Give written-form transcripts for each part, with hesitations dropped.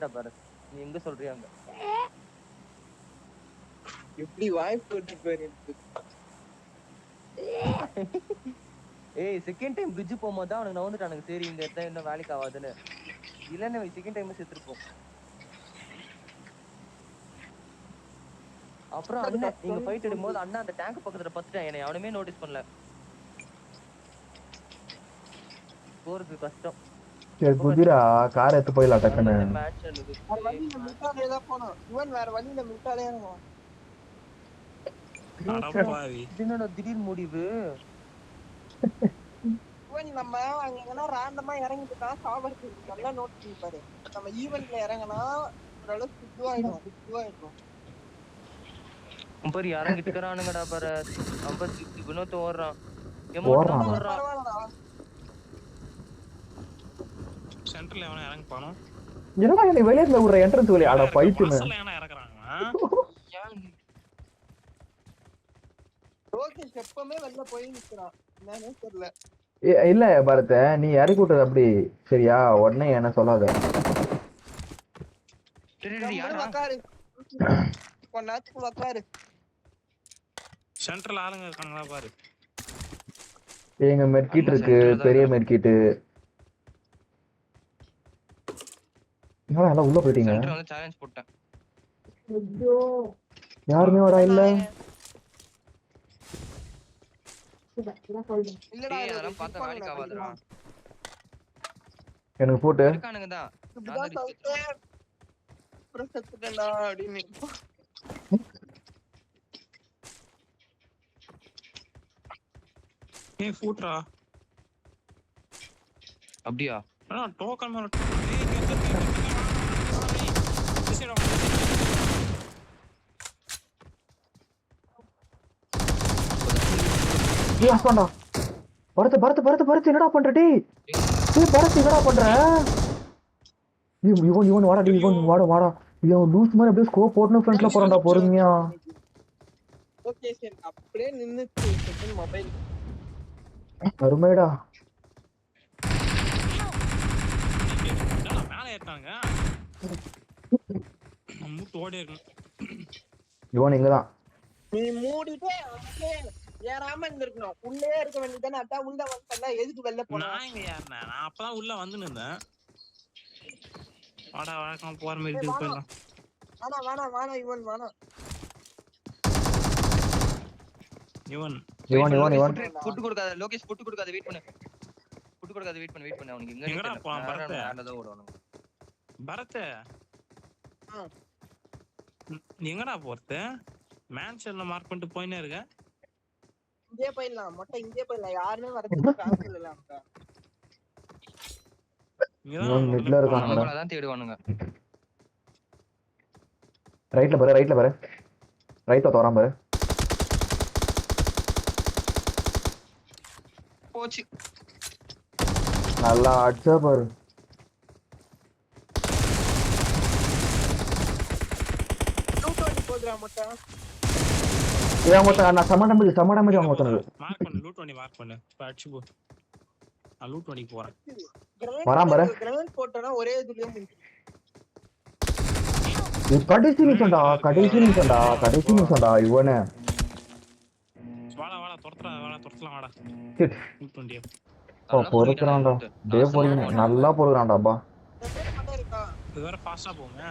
பாரு நீ எங்க சொல்றியா அங்க எப்படி வாய்ப்பு வருது பாரு ஏய் செகண்ட் டைம் பிரிட்ஜ் போகும்போது தான் அவனுக்கு நவுந்துட்டானுங்க சரி இந்த இடத்துல என்ன வேலைக்கு ஆகாதுன்னு இல்லன்னு செகண்ட் டைம் செத்துருப்போம் அப்புறம் அண்ணன் நீங்க ஃபைட் எடுக்கும்போது அண்ணன் அந்த டேங்க் பக்கத்துல பத்துட்டேன் என்னை அவனுமே நோட்டீஸ் பண்ணல போறது கஷ்டம் சரி குதிரா கார் எடுத்து போயிடலாம் டக்குன்னு வழியில மிட்டாலே தான் போனோம் இவன் வேற வழியில மிட்டாலே இருக்கும் என்னோட திடீர் முடிவு இவன் நம்ம அங்க ரேண்டமா இறங்கிட்டு தான் சாவறது நல்லா நோட் பண்ணி பாரு நம்ம ஈவென்ட்ல இறங்கினா ஓரளவுக்கு இதுவாயிடும் பாரு இறங்கிட்டு இருக்கிறானுங்கடா பாரு வினோத் ஓடுறான் சென்டர்ல எவனா இறங்க போனோம் என்னடா என்ன வெளியில விடுற என்ட்ரன்ஸ் வழி அட பைத்தியமே ரோகேஷ் எப்பவுமே வெளில போய் நிக்கிறான் என்னன்னே தெரியல இல்ல பரத் நீ இறக்கி விட்டது அப்படி சரியா உடனே என்ன சொல்லாத சென்ட்ரல் ஆளுங்க இருக்காங்களா பாரு எங்க மெட்கிட் இருக்கு பெரிய மெட்கிட் எல்லாம் உள்ள போயிட்டீங்க சேலஞ்ச் போட்டேன் யாருமே வரா இல்ல எனக்கு போட்டு அப்படியா டோக்கன் பரத் என்னடா பண்ற டேய் பரத் என்னடா பண்ற இவன் வாடா டேய் இவன் வாடா இவன் லூஸ் மாதிரி அப்படியே ஸ்கோப் போட்டுன்னு ஃப்ரண்ட்ல போறான்டா பொறுமையா ஓகே சரி அப்படியே நின்னுச்சு செகண்ட் மொபைல் அருமைடா மேல ஏத்தாங்க மூட்டு ஓடி இருக்கு இவன் இங்கதான் நீ மூடிட்டே ஏறாம இருந்திருக்கணும் உள்ளே இருக்க வேண்டியதானே அதான் உள்ள வந்தா எதுக்கு வெளில போனா நான் அப்பதான் உள்ள வந்து நின்றேன் வாடா வழக்கம் போற மாதிரி இது போயிடலாம் வாடா இவன் வாடா இவன் புட்டு கொடுக்காத லோகேஷ் புட்டு கொடுக்காத வெயிட் பண்ணு புட்டு கொடுக்காத வெயிட் பண்ணு அவனுக்கு எங்கடா போறான் பரத் ஆண்டதோ ஓடணும் பரத் நீ எங்கடா போறது மேன்ஷன்ல மார்க் பண்ணிட்டு போயினே இருக்க இங்கே போயிடலாம் மொட்டை இங்கே போயிடலாம் யாருமே வரதுக்கு சான்ஸ் இல்ல இவன் மிட்ல இருக்கானடா தான் தேடுவானுங்க ரைட்ல பாரு ரைட்ல தோறான் பாரு போச்சு நல்லா அடிச்சா பாரு போதுடா மொட்டை ஏன் மொத்த நான் சமடமேஜ் அவன் மொத்தனது மார்க் பண்ணு லூட் பண்ணி மார்க் பண்ணு அடிச்சு போ நான் லூட் பண்ணி போறேன் வரான் பாரு கிரனேட் போட்டனா ஒரே இதுலயே முடிஞ்சு கடைசி நிமிஷம்டா இவனே வாடா துரத்தலாம் வாடா லூட் பண்ணி பொறுக்குறான்டா போறீங்க நல்லா பொறுக்குறான்டாப்பா இது வேற ஃபாஸ்டா போங்க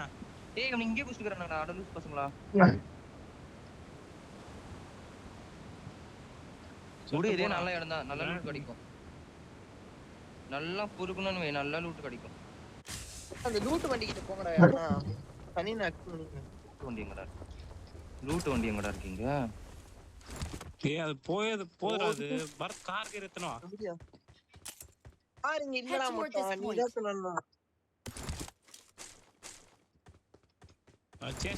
ஏய் நீ இங்கே புடிச்சுக்கறனடா அடலூஸ் பசங்களா இதே நல்ல இடம் தான் நல்ல லூட் கிடைக்கும் நல்லா புருக்குனு நல்ல லூட் கிடைக்கும் அந்த லூட் வண்டி கிட்ட போங்கடா யாரா தனி நாக்கு லூட் வண்டி எங்கடா இருக்கீங்க ஏய் அது போறாது பரத் கார் ஏத்தணும் கார் இங்க இல்லடா மொட்டை நீ தான் சொன்னா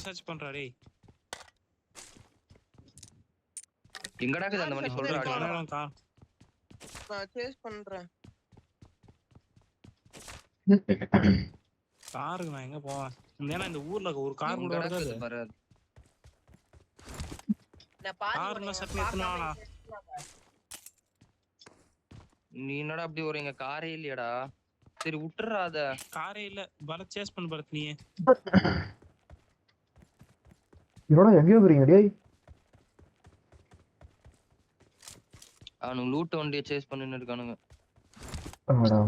சர்ச் பண்றா டேய் எங்கடா இருக்குது அந்த வண்டி சொல்றா நான் சேஸ் பண்றேன் காருக்கு நான் எங்க போவேன் ஏன்னா இந்த ஊர்ல ஒரு கார் கூட வருது பாரு நான் பாரு சட்னி ஏத்துனானா நீ என்னடா அப்படி வரீங்க காரே இல்லையடா சரி விட்டுறா அத. காரே இல்ல. பரத் சேஸ் பண்ணு பரத் நீ. என்னடா எங்கேயோ போறீங்க டேய்? அவனுங்க லூட் வண்டியை சேஸ் பண்ணின்னு இருக்கானுங்க. ஆடா.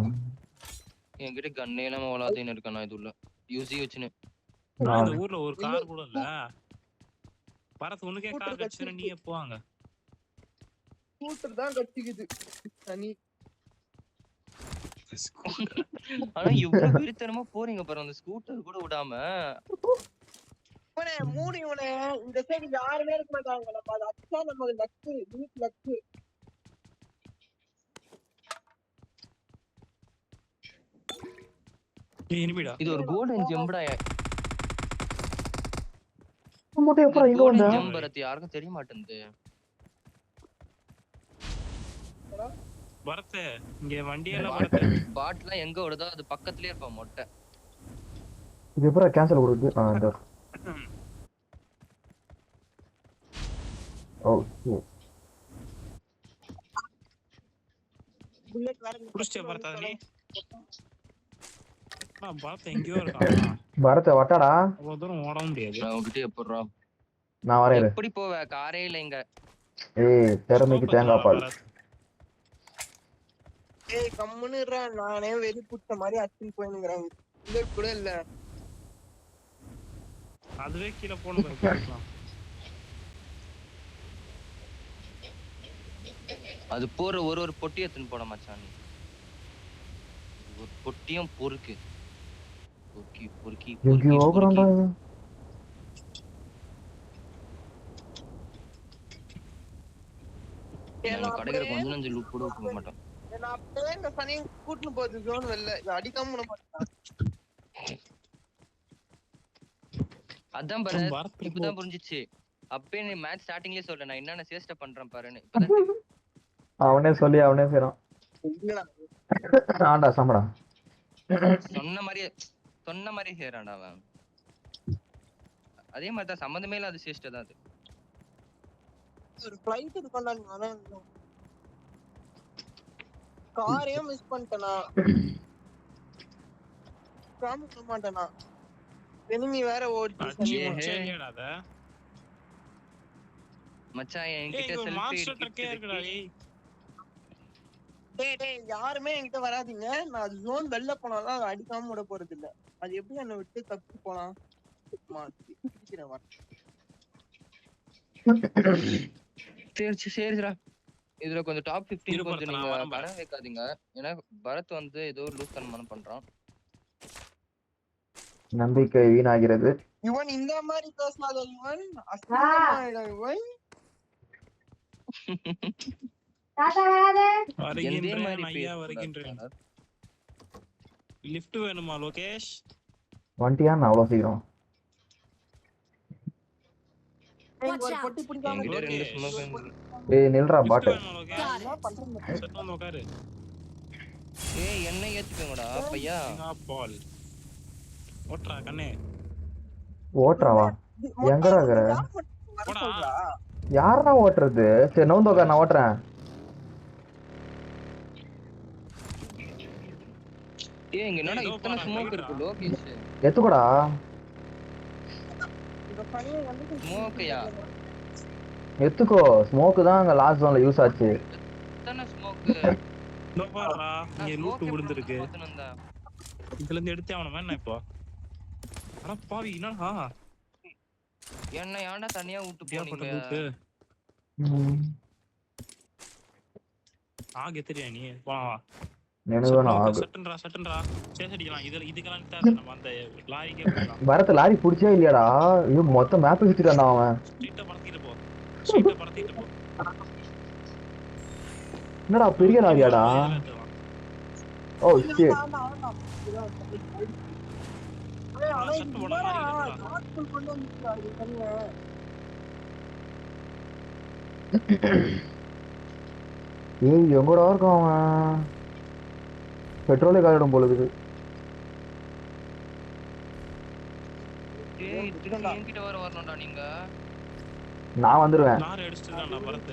என்கிட்ட கண்ணே இல்லாம வளாத்தின்னு இருக்கானா இது உள்ள யூசி வச்சுன்னு. இந்த ஊர்ல ஒரு கார் கூட இல்ல. பரத் உனக்கே கார் கட்சினா நீயே போவாங்க. ஸ்கூட்டர் தான் கட்டிக்குது தனி. ஆனா எவ்வளவு வெறித்தனமா போறீங்க பாரு அந்த ஸ்கூட்டர் கூட விடாம. இவனே மூணு இவனே இந்த சைடு யாருமே இருக்க மாட்டாங்க. நம்ம அதை அடிச்சா நமக்கு லக்கு வீட் லக்கு. இனிமேடா இது ஒரு கோல்டன் ஜெம்படா. மட்டும் எப்பறம் இங்க வந்தா? ஜெம் பரத் யாருக்கும் தெரிய மாட்டேங்குது. பரத் இங்க வண்டி எல்லாம் பரத். பாட்லாம் எங்க ஓடுதோ அது பக்கத்துலயே இருப்பா மொட்டை. இது எப்பறம் கேன்சல் கொடுக்குது? இந்த ஓகே. புல்லட் வேற புடிச்சே பரத் நீ. பரத் எங்கயோ இருக்கான். பரத் வட்டாடா. அவ்வளவு தூரம் ஓட முடியாது. அவங்கிட்ட எப்பறா நான் வரேன். எப்படி போவ? காரே இல்ல இங்க. ஏய் திறமைக்கு தேங்காய் பால். ஏய் கம்முனுறா நானே வெறி புட்ட மாதிரி அடிச்சுன்னு போயினுங்கறாங்க. புல்லட் கூட இல்ல. அதுவே கீழ போணும் பாக்கலாம். அது போற ஒரு பொட்டி எடுத்துன்னு போட மச்சான். ஒரு பொட்டியும் பொறுக்கு. பொறுக்கி பொறுக்கி எங்கேயோ போறான்டா. கடைக்கிற கொஞ்சம் நஞ்சு லூட் கூட விட்டுக்க மாட்டான். நான் அப்பவே இந்த சனியை கூட்டுன்னு போகுது ஜோன் வெளில. அடிக்காம விட மாட்டான். அதான் பரத் இப்பதான் புரிஞ்சிச்சு. அப்பே நீ மேட்ச் ஸ்டார்டிங்லயே சொல்ல நான் என்னென்ன சேஷ்ட பண்றேன் பாருன்னு. அவனே சொல்லி அவனே செய்றான். ஆண்டா சம்படா. சொன்ன மாதிரியே செய்றான்டா அவன். அதே மாதிரி தான் சம்பந்தமே இல்லாத சேஷ்ட தான் அது. ஒரு ஃளைட் இது பண்ணாங்க. காரையே மிஸ் பண்ணிட்டேனா? காமிக்க மாட்டேனா? எனிமி வேற ஓடிச்சு. மச்சான் என்கிட்ட செல்ஃபி இருக்குடா. டேய் யாருமே என்கிட்ட வராதீங்க. நான் அது ஜோன் வெளில போனாலும் அதை அடிக்காம விட போறது இல்ல. அது எப்படி என்ன விட்டு தப்பி போலாம்? சரிடா. இதுல கொஞ்சம் டாப் 15 கொஞ்சம் நீங்க பணம் வைக்காதீங்க. ஏன்னா பரத் வந்து ஏதோ லூஸ் தனமான பண்றான். நம்பிக்கை வீணாகிறது. இவன் இந்த மாதிரி பேசாத. இவன் அசிங்கமாயிட. இவன் லிஃப்ட் வேணுமா லோகேஷ்? வண்டியா நான் அவ்வளவு சீக்கிரம். பொட்டி பிடிக்காம ஏய் நில்றா பாட். ஏய் என்ன ஏத்துக்கங்கடா பையா. பால் ஓட்றா கண்ணே. ஓட்றாவா? எங்கடா இருக்கற? யாரடா ஓட்றது? சரி நவுந்தோகா நான் ஓட்றேன். ஏய் இங்க என்னடா இத்தனை ஸ்மோக் இருக்கு லோகேஷ்? எத்துக்கடா. ஸ்மோக்யா? எத்துக்கோ. ஸ்மோக் தான் அங்க லாஸ்ட் ஜோன்ல யூஸ் ஆச்சு. எத்தனை ஸ்மோக்? நோ பாரா. இங்க லூட் விழுந்திருக்கு. இதுல இருந்து எடுத்தே அவன என்ன இப்போ? அட பாவி என்னடா? என்ன ஏன்டா தனியா விட்டு போறீங்க? ஆக தெரியா நீ? வா வா. எனக்கு வேணும் ஆக. சட்டன்டா. சேஸ் அடிக்கலாம். இதுக்கெல்லாம் தேவை நம்ம அந்த லாரிக்கே போலாம். பரத் லாரி புடிச்சே இல்லையாடா? ஐயோ மொத்த மேப் சுத்திட்டான்டா அவன். ஸ்ட்ரைட்டா பறத்திட்டு போ. என்னடா பெரிய லாரியாடா? Oh shit. ஏய் எங்கடா இருக்கான் அவன்? பெட்ரோலே காலிடும் போல இருக்குது. ஏய் திரும்ப என்கிட்ட வரணும்டா நீங்க. நான் வந்துருவேன். நார் அடிச்சிட்டான்டா பரத்.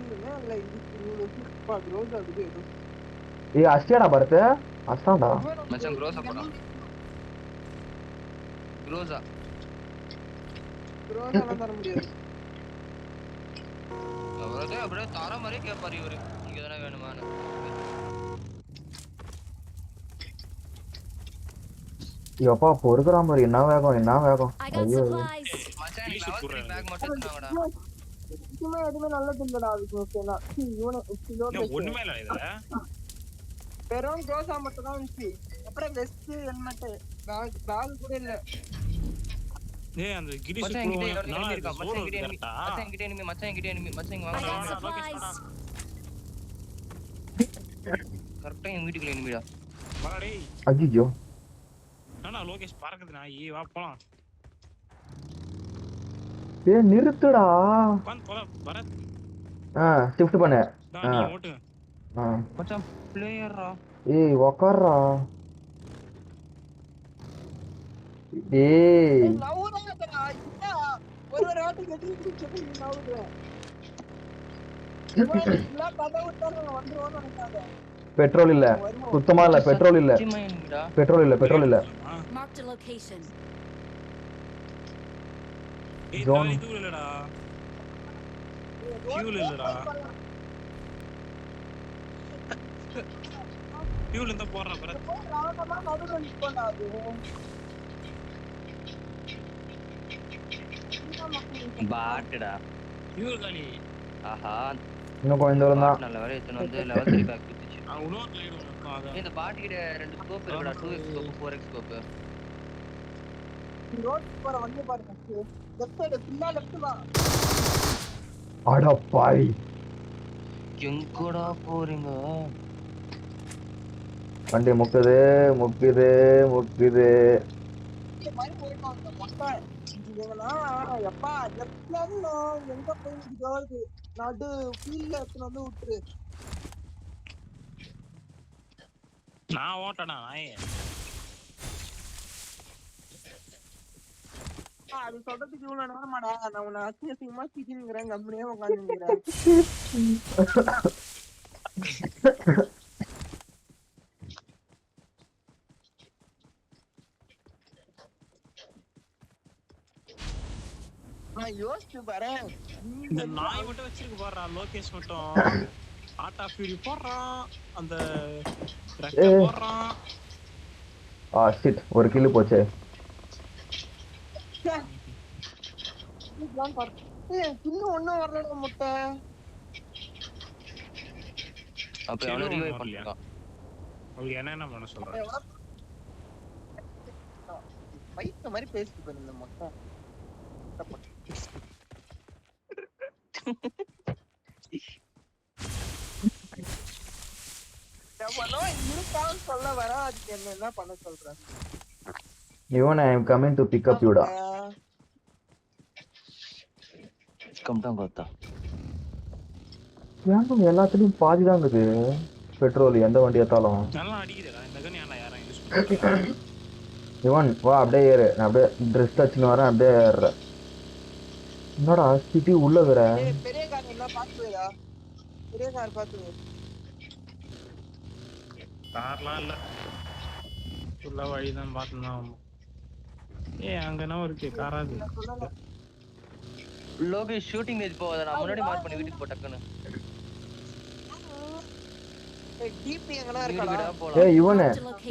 இல்லைன்னா இல்லை இது க்ரோஸ் ஆகுது ஏதோ ஏய் அஸ்டியாடா பரத் அஸ்டான்டா மச்சான் க்ரோஸா போடா க்ரோஸா க்ரோஸ் எல்லாம் தர முடியாது அவரதே அப்படியே தர மாதிரி கேட்பாரு இவரு உங்களுக்கு எதனா வேணுமான்னு எப்பா பொறுக்குற மாதிரி என்ன வேகம் I got ஐயோ supplies. மச்சான் எனக்கு லெவல் 3 பேக் மட்டும் எடுத்துனாங்கடா சும்மா எதுவுமே நல்லது இல்லடா அதுக்கு ஓகேனா இவனே ஒண்ணுமே இல்ல இதுல வெறும் க்ரோஸா மட்டும் தான் இருந்துச்சு அப்புறம் வெஸ்ட் ஹெல்மெட் பேக் கூட இல்ல ஏய் அந்த கிரிஷ் மச்சான் என்கிட்ட ப்ரோ enemy இருக்கா மச்சான் என்கிட்ட enemy மச்சான் இங்க I வாங்க got supplies. கரெக்ட்டா என் வீட்டுக்குள்ள எனிமிடா வாடா டேய் ஐயோ நானா லோகேஷ் பறக்குது நான் வா போலாம் ஏய் நிறுத்துடா வந்து போல பரத் ஷிஃப்ட் பண்ணு தான் நீ ஓட்டு மச்சான் பிளேயரா ஏய் உக்கார்றா டேய் நவுறாதடா இல்ல ஒரு வாட்டி கட்டி சொல்லி நவுற இல்ல கதை விட்டாரு வந்துருவான்னு நினைக்காத பெட்ரோல் இல்ல சுத்தமா இல்ல பெட்ரோல் இல்ல சத்தியமா எனிமிடா பெட்ரோல் இல்ல Marked a location. ஏய் Zone. இது இல்லடா ஃபியூல் இல்லடா ஃபியூல் இந்த போறா பரத் ராவணமா நடுவுல நிப்படா அது பாட்டுடா ஃபியூல் காலி ஆஹா இன்னும் கொஞ்சம் தூரம் தான் நல்ல வேலை எத்தனை வந்து லெவல் 3 பேக் குத்திச்சு நான் இன்னொரு லைன் ஒன்னு அத இந்த பாட்டு கிட்ட ரெண்டு ஸ்கோப் இருக்குடா 2x scope 4x scope road போற வண்டி பாருங்க லெஃப்ட் சைடு ஃபுல்லா லெஃப்ட் வா அட பாவி எங்கடா போறீங்க வண்டி முக்குது இந்த மாதிரி போயிட்டோம் அந்த மொட்டை இதுங்களா எப்பா லெஃப்ட்ல இருந்து எங்க போய் நிக்குது நடு ஃபீல்ட்ல எடுத்து வந்து விட்டுரு நான் ஓட்டடா நாயே அது சொல்றதுக்கு இவ்வளவு நேரமாடா நான் உன்னை அசிங்கமா சிக்கிங்கிறேன் கம்பெனியே உட்காந்துங்கிறேன் நான் யோசிச்சு பாறேன் இந்த நாய் மட்டும் வச்சிருக்கு பாறா லோகேஷ் மட்டும் ஆட்டா ஃபியூரி போடுறான் அந்த ரெக்க போடுறான் ஷிட் ஒரு கில்லு போச்சே இன்னும் ஒண்ணும் வரல முட்டை அப்ப அவன ரிவைவ் பண்ணிருக்கான் அவளுக்கு என்ன பண்ண சொல்றேன் பைத்த மாதிரி பேசிட்டு போய் இந்த முட்டை இருக்கான்னு சொல்ல வர அதுக்கு என்ன பண்ண சொல்றேன் Even I am coming to pick up you da. கம் டான் கோத்தா ஏன் எல்லாத்துலயும் பாதி தான் இருக்குது பெட்ரோல் எந்த வண்டி ஏத்தாலும் நல்லா அடிக்குதுடா இந்த கன் ஏன்டா யாரா யூஸ் பண்றாங்க இவன் வா அப்படியே ஏறு நான் அப்படியே ட்ரெஸ் டச்சுன்னு வரேன் அப்படியே ஏறுறேன் என்னடா சிட்டி உள்ள வேற பெரிய கார் எல்லாம் பாத்துவேடா பெரிய கார் பாத்துவே கார்லாம் இல்ல ஃபுல்லா வழி தான் பார்த்தோம் ஏய் அங்க என்ன இருக்கு காராது லோகேஷ் ஷூட்டிங் ரேஞ்ச் போவாத நான் முன்னாடி மார்க் பண்ணி வீட்டுக்கு போ டக்குன்னு டிபி எங்கனா வீடு இருக்கடா வீடா போலாம் ஏய் இவனு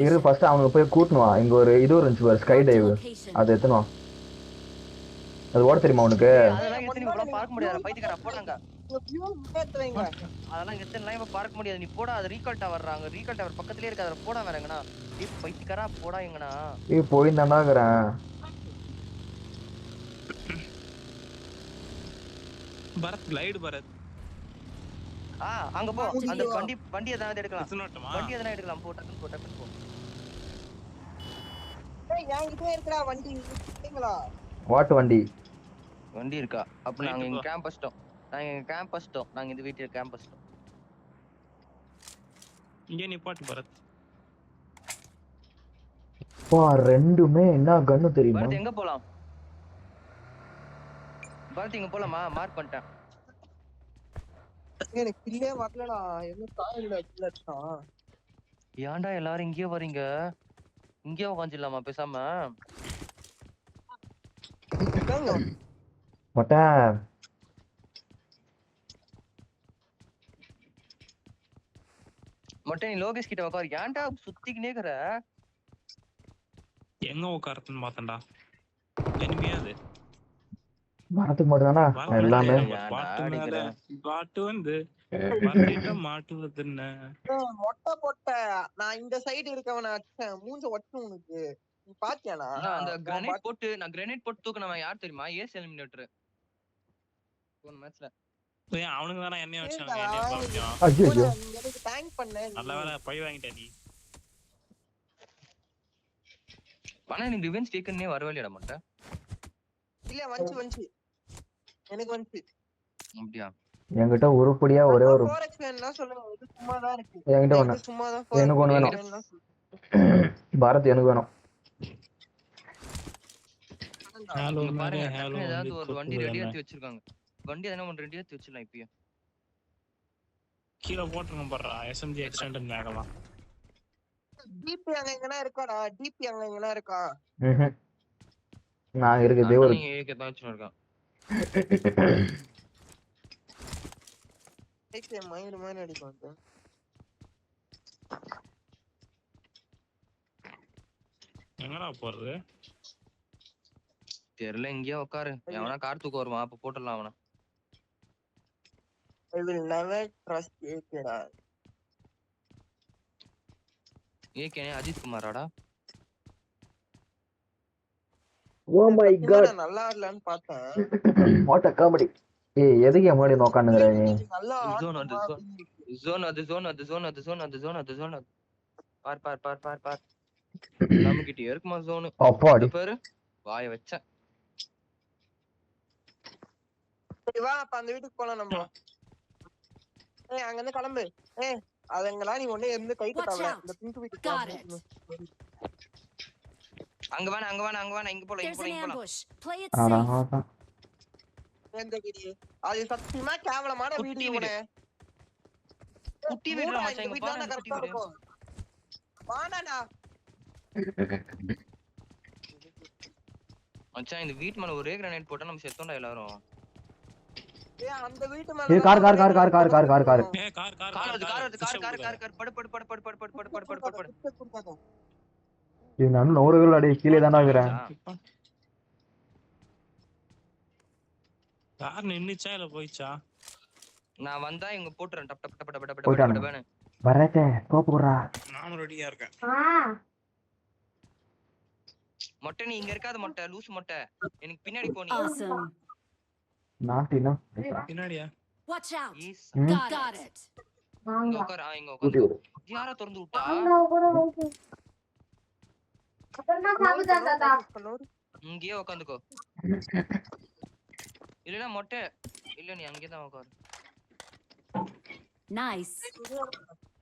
இரு ஃபர்ஸ்ட் அவனுக்கு போய் கூட்டணும் வா இங்க ஒரு இது இருந்துச்சு பாரு ஸ்கை டைவ் அது எத்தனோ அது ஓட தெரியுமா உனக்கு அதெல்லாம் இங்க நீ போலாம் பார்க்க முடியாது பைத்தியக்கார போடாங்க ஃபியூல் முட்டேத்துவீங்க அதெல்லாம் இங்க எத்தனை லைன் பார்க்க முடியாது நீ போடா அது ரீகால் டவர் வர்றாங்க ரீகால் டவர் பக்கத்துலயே இருக்கு அதுல போடா வேறங்கனா நீ பைத்தியக்காரா போடா எங்கனா ஏய் போய் தாண்டாக்குறேன் பரத் கிளைட் பரத் அங்க போ அந்த வண்டி எதனா எடுக்கலாம் சுனட்டமா வண்டி எதனா எடுக்கலாம் போ டக்குன்னு போ ஏய் என்கிட்ட இருக்கடா வண்டி இருக்கீங்களா வாட் வண்டி வண்டி இருக்கா அப்ப நாங்க இங்க கேம்ப் வச்சிட்டோம் நாங்க இந்த வீட்டுல கேம்ப் வச்சிட்டோம் இங்க நிப்பாட்டு பரத் பா ரெண்டுமே என்ன கன்னு தெரியுமா பரத் எங்க போலாம் பரத் இங்க போலாமா மார்க் பண்ணிட்டேன் எனக்கு கில்லே வரலடா. என்ன காயில்ல கில் அடிச்சான். ஏன்டா எல்லாரும் இங்கேயே வரீங்க? இங்கேயே உட்காந்துடலாமா பேசாம? இதாங்க. மொட்டை மொட்டை நீ லோகேஷ் கிட்ட உட்காரு. ஏன்டா சுத்திக்கினே இருக்கிற? எங்க உட்காரத்துன்னு பார்த்தேன்டா. எனிமையா அது மரத்துக்கு மட்டும் தானா எல்லாமே. பாட்டு வந்து பாத்திட்ட மாட்டுவது என்ன? மொட்டை போட்ட நான் இந்த சைடு இருக்கவன அடிச்சேன். மூஞ்ச ஒட்டு உனக்கு. நீ பாத்தியானா? அந்த கிரனேட் போட்டு நான் கிரனேட் போட்டு தூக்குனவன் யார் தெரியுமா? ஏஸ் எலிமினேட்டர் போன மேட்ச்ல. ஏய் அவனுங்க தான என்னைய வச்சாங்க. என்னைய பாவியா. ஐயோ நீ எனக்கு டேங்க் பண்ண. நல்ல வேளை பழி வாங்கிட்ட நீ. ஆனா நீ ரிவெஞ்ச் டேக்கன்னே வரவேலையடா மொட்டை. இல்ல வந்துச்சு. எனக்கு வந்துச்சு. அப்படியா? என்கிட்ட உருப்படியா ஒரே ஒரு 4x வேணும்னா சொல்லுங்க. இது சும்மா தான் இருக்கு. என்கிட்ட ஒண்ணு சும்மா தான். எனக்கு ஒண்ணு வேணும். பாரத் எனக்கு வேணும். இங்க பாருங்க டக்குனு ஏதாவது ஒரு வண்டி ரெடி ஏத்தி வச்சிருக்காங்க. வண்டி எதனா ஒன்று ரெடி ஏத்தி வச்சிடலாம் இப்பயே. கீழ போட்டுருங்க பாறா. SMG எக்ஸ்டெண்டட் மேகலாம். டிபி அங்க எங்கனா இருக்காடா? டிபி அங்க எங்கனா இருக்கா? நான் இருக்குதே ஒரு நீங்க ஏகே தான் வச்சிருக்கான். ஏகே மயிர் அடிக்கும். எங்கடா போறது? தெரியல எங்கேயோ உட்காரு. எவனா கார் தூக்க வருவான் அப்ப போட்டுடலாம் அவனை. I will never trust ஏகேடா. ஏகே அஜித் குமாராடா? ஓ மை காட் நல்லா ஆடலான்னு பார்த்தேன். What a comedy. ஏய் எதுக்கு முன்னாடி நோக்கானுங்கற நீ? நல்லா ஜோன் பார் நமக்கிட்ட இருக்குமா ஜோன்? அப்பாடி பாரு வாயை வச்சேன். சரி வா அப்ப அந்த வீட்டுக்கு போலாம் நம்ம. ஏய் அங்க இருந்து கிளம்பு. ஏய் அதங்கலாம் நீ ஒண்ணே இருந்து கை கட்டாவல. இந்த பிங்க் வீட்டுக்கு போ. அங்க வேணா இங்க போலாம். ஆனா எந்த வீடியோ? அது சத்தியமா கேவலமான வீடியோ உனே. குட்டி வீடுடா மச்சான் இங்க பாரு கரெக்ட்டா இருக்கும். வாடா. மச்சான் இந்த வீட் மேல ஒரே கிரானைட் போட்டா நம்ம செத்தோம்டா எல்லாரும். ஏய் அந்த வீட்டு மேல ஏய் கார் ஏய் கார் கார் படு. இது நான் 100 கிலோ அடி கீழே தான இருக்கறேன். கார் நின்னுச்சா இல்ல போயிச்சா? நான் வந்தா இங்க போட்டுறேன். டப் டப் டப் டப் டப் போய்டானே. டப் டப். வரதே போப்புறா. நானும் ரெடியா இருக்கேன். மொட்டை நீ இங்க இருக்காத மொட்டை லூஸ் மொட்டை. எனக்கு பின்னாடி போ நீ. Awesome. நாட்டினா பின்னாடியா? Watch out. Yes. Got it. இங்க உட்காரு. இங்க உட்காரு. யாரா திறந்து விட்டா? இங்கேயே உட்காந்துக்கோ. இல்லனா மொட்டை இல்ல நீ அங்கேயே தான் உட்காரு. Nice.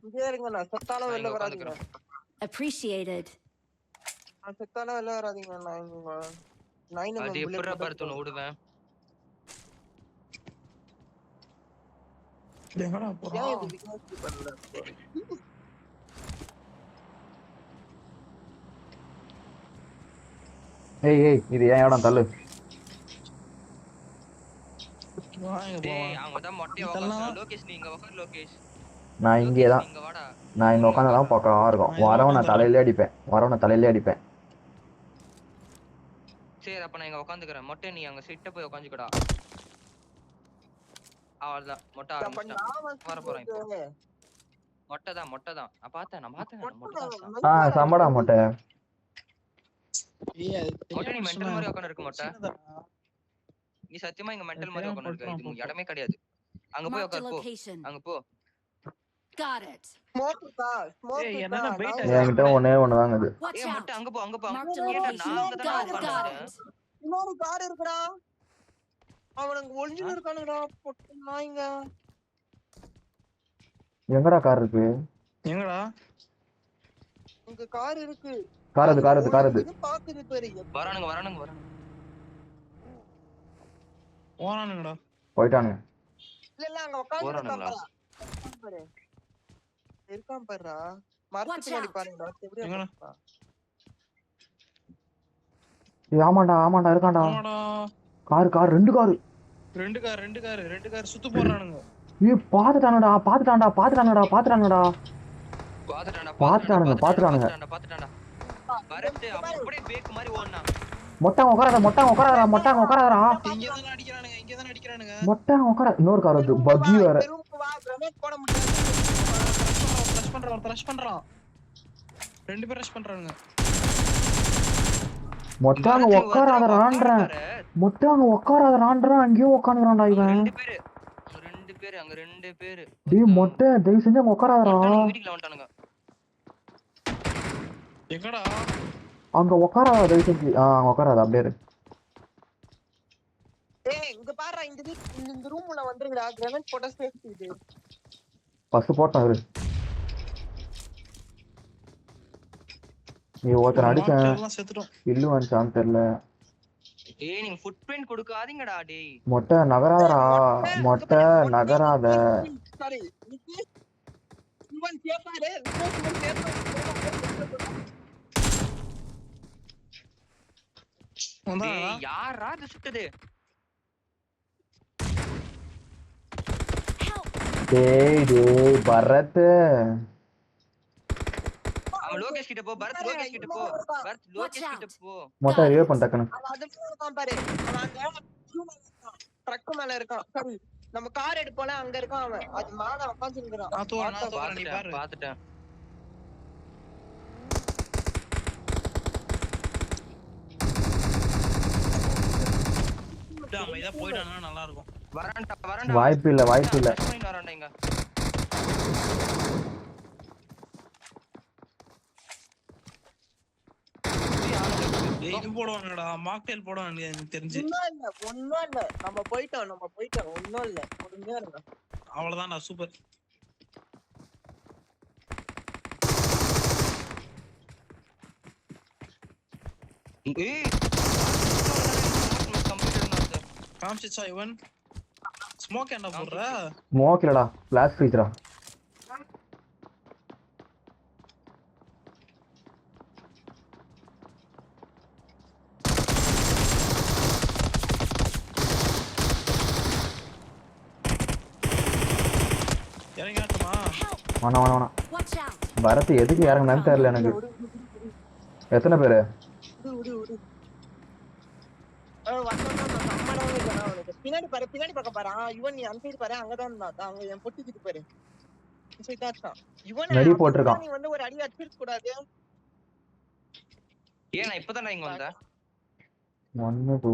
இங்கே இருங்க. நான் செத்தால வெளில வராதீங்க. Appreciated. நான் செத்தால வெளில வராதீங்க. நான் அது எப்பறா பர்த்தன ஓடுவேன். எங்கடா போறா? ஏன் இது விகாஸ் பண்ணல? ஏய் இது ஏன் இடம் தள்ளு. டேய் அவங்க தான் மொட்டையை உட்கார்ந்து லோகேஷ் நீ இங்க உட்கார் லோகேஷ். நான் இங்கே தான். இங்க வாடா. நான் இங்க உட்கார்ந்தா பக்கமா இருக்கும். வரவன தலையிலே அடிப்பேன். சரி அப்ப நான் இங்க உட்கார்ந்துக்கறேன். மொட்டை நீ அங்க சிட்ட போய் உட்கார்ந்துக்கடா. அவ்வளவுதான் மொட்டை ஆரம்பிச்சிட்டான். வர போறேன் இப்போ. மொட்டை தான். நான் பார்த்தேன் மொட்டை தான். சம்படா மொட்டை. மொட்டை நீ மெண்டல் மாதிரி உட்கார்ந்து இருக்க மொட்டை. நீ சத்தியமா இங்க மெண்டல் மாதிரி உட்கார்ந்து இருக்க. இது இடமே கிடையாது. அங்க போய் உட்கார் போ. அங்க போ. Got it. ஸ்மோக் ஏய் என்னடா வெயிட் என்கிட்ட ஒண்ணே தாங்க இது. ஏய் மொட்டை அங்க போ. Marked a கேட்டா location. நான் அங்க தான் Got உட்கார்ந்திருக்கேன். it. இன்னொரு கார் இருக்குடா. அவனுங்க ஒளிஞ்சிட்டு இருக்கானுங்கடா. பொட்டு நாய்ங்க. எங்கடா கார் இருக்கு? எங்கடா? இங்க கார் இருக்கு. கார் அது. இது பாக்குது பாரு. வரானுங்க. போறானுங்கடா. போய்ட்டானுங்க. இல்ல அங்க உட்கார்ந்து போறானுங்களா? இருக்கான் பாருடா மரத்து Watch பின்னாடி out. பாருங்கடா எப்படியா எங்கடா? பாப்பா. ஏய் ஆமாண்டா இருக்கான்டா. ஆமாடா. கார் ரெண்டு கார். ரெண்டு கார் சுத்து போறானுங்க. ஏய் பாத்துட்டானுடா. பாத்துட்டானுங்க. பாத்துட்டானுங்க. பரத் அப்படியே பேக் மாதிரி ஓடுனா. மொட்டாங்க உட்காராதடா. இங்கதானே அடிக்கிறானுங்க. மொட்டாங்க உட்கார. இன்னொரு கார் வந்து பக்கி வேற. இந்த ரூமுக்கு வா கிரனேட் போட முடியாது. ரஷ் பண்றான். ரெண்டு பேர் ரஷ் பண்றானுங்க. மொட்டாங்க உட்காராதடான்றேன். அங்கேயோ உட்காந்துறான்டா இவன். ரெண்டு பேரு. டேய் மொட்டை தயவு செஞ்சு அங்க உட்காராதடா. வீட்டுக்குள்ள வந்துட்டானுங்க. எங்கடா? அங்க உட்காராத தயவு செஞ்சு. அங்க உட்காராத அப்படியே இரு. ஏய் இங்க பாருடா இந்த ரூம்ல வந்துருங்கடா கிரனேட் போட சேஃப்டி இது. ஃபர்ஸ்ட் போட்டான் இரு. நீ ஒருத்தன் அடிச்சேன். எல்லாம் செத்துட்டோம். இல்லு வந்துச்சான்னு தெரியல. ஏய் நீங்க ஃபுட் பிரிண்ட் கொடுக்காதீங்கடா டேய். மொட்டை நகராதடா. சாரி இவன் சேஃபாரே இவன் சேஃபா. டேய் யாரா இது சுட்டது? டேய் பரத். அவன் லோகேஷ் கிட்ட போ. பரத் லோகேஷ் கிட்ட போ. மொட்டை ரிவே பண்ண டக்குனு. அது இருக்கான் பாரு. அவன் ட்ரக் மேல இருக்கான். சரி நம்ம கார் எடுப்போல அங்க இருக்கான் அவன். அது மேல உட்கார்ந்து நிக்கறான். நான் தோறேன் நீ பாரு. பாத்துட்டேன். அவன் இத போய்டானா நல்லா இருக்கும். வரண்டா. வாய்ப்பு இல்ல. வரண்டா இங்க. இது போடுவானுடா. மாக்டெயில் போடுவானுங்க எனக்கு தெரிஞ்சு. ஒண்ணும் இல்ல நம்ம போயிட்டோம் ஒண்ணும் இல்ல பொறுமையா இருங்க. அவ்வளவுதான்டா சூப்பர். ஏய் காமிச்சிச்சா இவன்? ஸ்மோக் என்ன போடுற? ஸ்மோக் இல்லடா. ஃபிளாஷ் ஃப்ரீஸ்டா. இறங்கியாட்டமா? வேணா. Watch out. பரத் எதுக்கு இறங்குனான்னு தெரியல எனக்கு. எத்தனை பேரு? பின்னாடி பக்கம் பாரு. இவன் நீ அந்த சைடு பாரு. அங்கதான் இருந்தான். அங்க என் பொட்டிக்கிட்டு பாரு. இவன் நடி போட்டிருக்கான். நீ வந்து ஒரு அடி அடிச்சிருக்க கூடாது. ஏன் நான் இப்பதான் இங்க வந்தேன். 1 2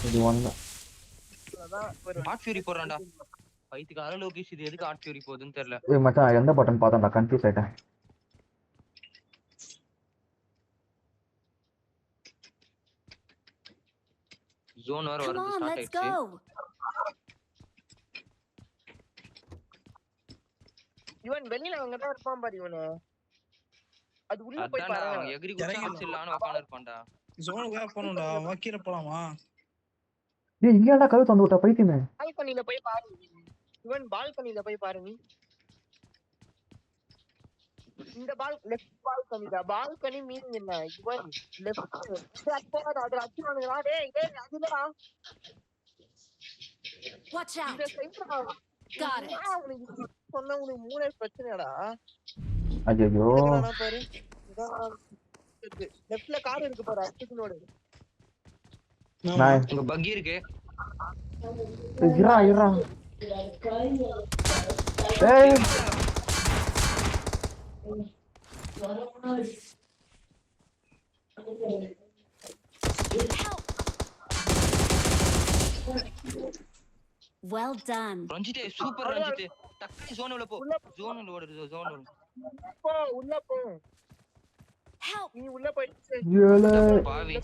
இது 1. ஹாட் ஃபியூரி போறான்டா. பைத்தியக்கார லோகேஷ் இது எதுக்கு ஹாட் ஃபியூரி போகுதுன்னு தெரியல. ஏய் மச்சான் எந்த பட்டன் பார்த்தேன்டா கன்ஃபியூஸ் ஆயிட்டேன். ஜோன் வர Come வருது. on, ஸ்டார்ட் let's ஆயிடுச்சு. go. இவன் வெளியில அங்கதான் இருப்பான் பாரு இவனு. அது உள்ள போய் அதான்டா பாரு. அவன் எகிரி குச்சி இல்லான்னு உட்கார்ந்து இருப்பான்டா. ஜோனுக்கு வேற போணும்டா. வக்கீர போலாமா? ஏய் இங்கடா கழுத்து வந்து விட்டா பைத்தியமே. பால்கனில போய் பாரு. இவன் பால்கனில போய் பாரு நீ. இந்த லெஃப்ட் பால்கனி மீனிங் என்ன? இவன் லெஃப்ட் அது அடிச்சுவானுங்களா? டேய் அதுடா. Watch out. இந்த சைடுடா. Got it. உனக்கு சொன்ன உனக்கு மூளை பிரச்சனைடா. ஐயோ பாரு. லெஃப்ட்ல கார் இருக்கு பாரு. அடிச்சுனோடு. நான் உங்க பக்கி இருக்கு. இறா ஏய் Well done. Ranjith super Ranjith. டக்குனு ஜோனுல போ. ஜோனுல ஓடு. உள்ள போ. Help. நீ உள்ள போயிடு. பாவி.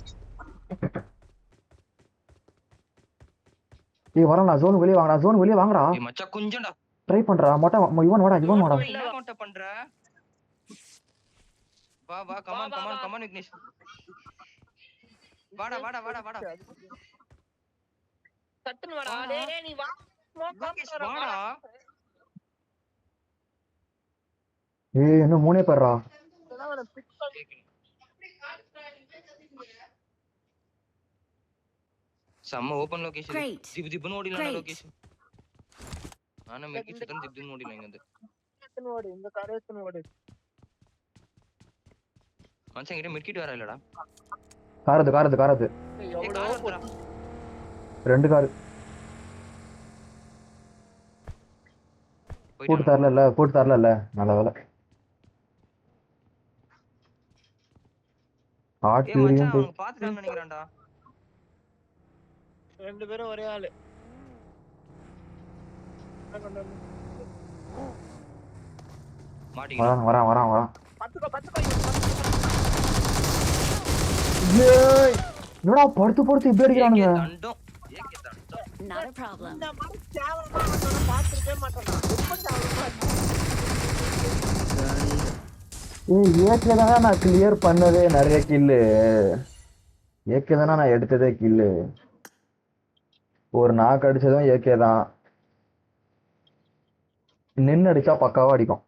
ஏய் வரடா ஜோன் வெளிய வாங்கடா. ஏய் மச்சான் கொஞ்சம்டா. ட்ரை பண்றா. இவன் வாடா. என்ன மொட்டை பண்ற? வா கமான் விக்னேஷ். வாடா. சட்டுன்னு வாடா. டேய் நீ வா. லோகேஷ் வாடா. ஏய் இன்னும் 3 பேர்ரா. செம்ம ஓபன் லொகேஷன். Great. ஜிப் ஜிப்னு ஓடிலாம் Great. லொகேஷன். ஆனா மெக்கி சுத்தம் ஜிப் ஜிப்னு ஓடிலாம் இங்க வந்து. ஓடு இந்த கரெக்ட் ஓடு. மச்சான் கிட்ட மெக்கிட் வர இல்லடா. காரது ஏய் எவ்வளோ கார் வந்துடா. 2 கார். போட்டு தரல நல்ல வேலை. ஹாட் ஏய் மச்சான் பியூரியும் அவங்க பாத்துட்டான்னு நினைக்கிறான்டா. 2 பேரும் ஒரே ஆளு. மாட்டிக்கிட்டான். வரான். பத்துக்கோ. ஏய் என்னடா படுத்து இப்படி அடிக்கிறானுங்க. தண்டம். ஏகே தண்டம். Not a problem. இந்த மாதிரி கேவலமா அவனை பார்த்திருக்கவே மாட்டானா. ரொம்ப கேவலமா இருக்கு. ஏகே தானே நான் கிளியர் பண்ணதே நிறைய கில்லு. ஏகே தானே நான் எடுத்ததே கில்லு. ஒரு நாக்கு அடிச்சதும் ஏகே தான். நின்று அடிச்சா பக்காவா அடிக்கும்.